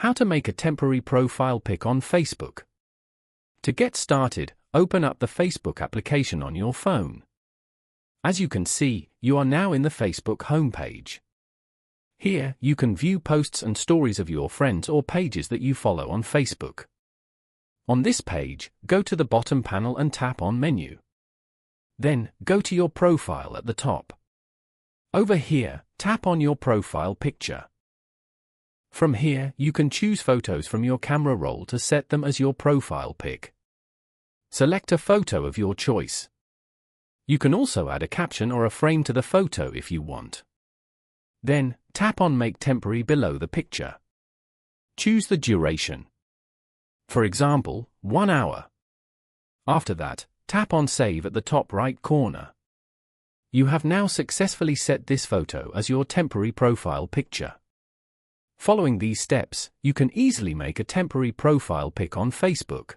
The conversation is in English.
How to make a temporary profile pic on Facebook. To get started, open up the Facebook application on your phone. As you can see, you are now in the Facebook homepage. Here, you can view posts and stories of your friends or pages that you follow on Facebook. On this page, go to the bottom panel and tap on Menu. Then, go to your profile at the top. Over here, tap on your profile picture. From here, you can choose photos from your camera roll to set them as your profile pic. Select a photo of your choice. You can also add a caption or a frame to the photo if you want. Then, tap on Make Temporary below the picture. Choose the duration. For example, 1 hour. After that, tap on Save at the top right corner. You have now successfully set this photo as your temporary profile picture. Following these steps, you can easily make a temporary profile pic on Facebook.